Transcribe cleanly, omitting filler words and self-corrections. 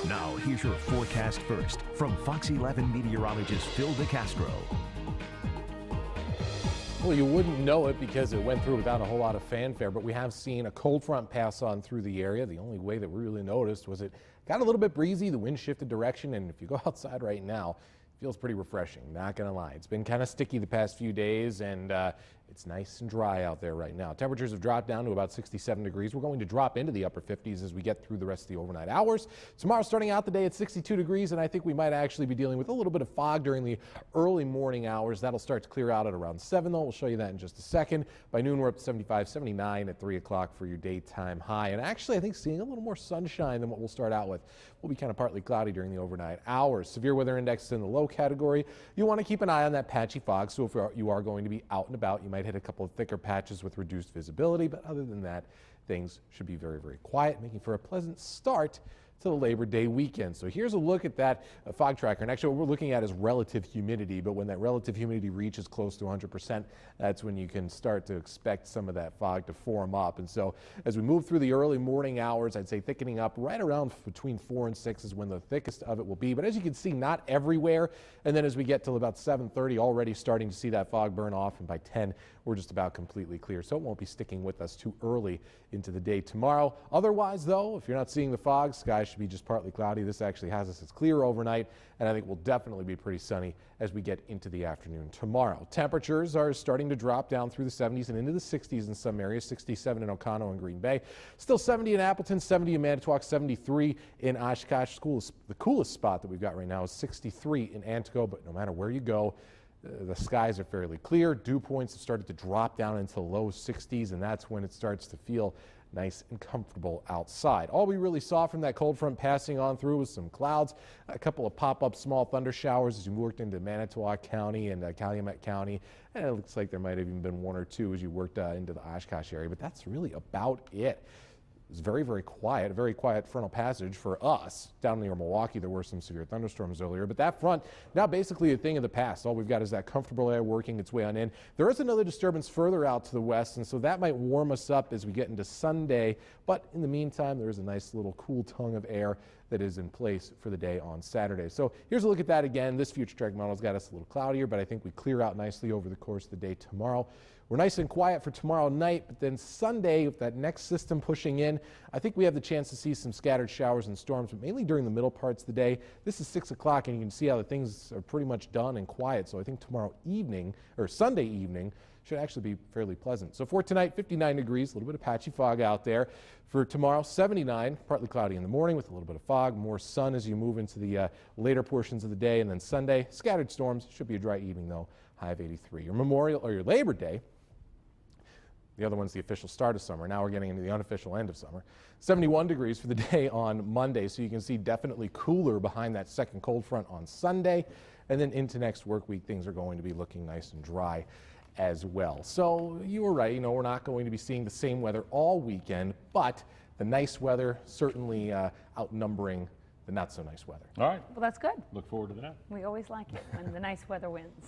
Now, here's your forecast first from Fox 11 meteorologist Phil DeCastro. Well, you wouldn't know it because it went through without a whole lot of fanfare, but we have seen a cold front pass on through the area. The only way that we really noticed was it got a little bit breezy, the wind shifted direction, and if you go outside right now, it feels pretty refreshing, not gonna lie. It's been kind of sticky the past few days, and it's nice and dry out there right now. Temperatures have dropped down to about 67 degrees. We're going to drop into the upper 50s as we get through the rest of the overnight hours. Tomorrow starting out the day at 62 degrees, and I think we might actually be dealing with a little bit of fog during the early morning hours. That'll start to clear out at around 7 though. We'll show you that in just a second. By noon we're up to 75, 79 at 3 o'clock for your daytime high. And actually I think seeing a little more sunshine than what we'll start out with. We'll be kind of partly cloudy during the overnight hours. Severe weather index is in the low category. You want to keep an eye on that patchy fog, so if you are going to be out and about, you might hit a couple of thicker patches with reduced visibility, but other than that, things should be very, very quiet, making for a pleasant start to the Labor Day weekend. So here's a look at that fog tracker. And actually what we're looking at is relative humidity, but when that relative humidity reaches close to 100%, that's when you can start to expect some of that fog to form up. And so as we move through the early morning hours, I'd say thickening up right around between 4 and 6 is when the thickest of it will be. But as you can see, not everywhere. And then as we get to about 7:30, already starting to see that fog burn off. And by 10, we're just about completely clear. So it won't be sticking with us too early into the day tomorrow. Otherwise, though, if you're not seeing the fog, skies should be just partly cloudy. This actually has us as clear overnight, and I think will definitely be pretty sunny as we get into the afternoon tomorrow. Temperatures are starting to drop down through the 70s and into the 60s in some areas, 67 in Oconto and Green Bay. Still 70 in Appleton, 70 in Manitowoc, 73 in Oshkosh. The coolest spot that we've got right now is 63 in Antigo, but no matter where you go, the skies are fairly clear. Dew points have started to drop down into the low 60s, and that's when it starts to feel nice and comfortable outside. All we really saw from that cold front passing on through was some clouds, a couple of pop-up small thunder showers as you worked into Manitowoc County and Calumet County, and it looks like there might have even been 1 or 2 as you worked into the Oshkosh area, but that's really about it. It was very, very quiet, a very quiet frontal passage for us. Down near Milwaukee, there were some severe thunderstorms earlier, but that front, now basically a thing of the past. All we've got is that comfortable air working its way on in. There is another disturbance further out to the west, and so that might warm us up as we get into Sunday. But in the meantime, there is a nice little cool tongue of air that is in place for the day on Saturday. So here's a look at that again. This future track model's got us a little cloudier, but I think we clear out nicely over the course of the day tomorrow. We're nice and quiet for tomorrow night, but then Sunday, with that next system pushing in, I think we have the chance to see some scattered showers and storms, but mainly during the middle parts of the day. This is 6 o'clock, and you can see how the things are pretty much done and quiet. So I think tomorrow evening, or Sunday evening, should actually be fairly pleasant. So for tonight, 59 degrees, a little bit of patchy fog out there. For tomorrow, 79, partly cloudy in the morning with a little bit of fog, more sun as you move into the later portions of the day. And then Sunday, scattered storms, should be a dry evening though, high of 83. Your Memorial or your Labor Day, the other one's the official start of summer. Now we're getting into the unofficial end of summer. 71 degrees for the day on Monday, so you can see definitely cooler behind that second cold front on Sunday. And then into next work week, things are going to be looking nice and dry as well. So you were right, we're not going to be seeing the same weather all weekend, but the nice weather certainly outnumbering the not so nice weather. All right. Well, that's good. Look forward to that. We always like it when the nice weather wins.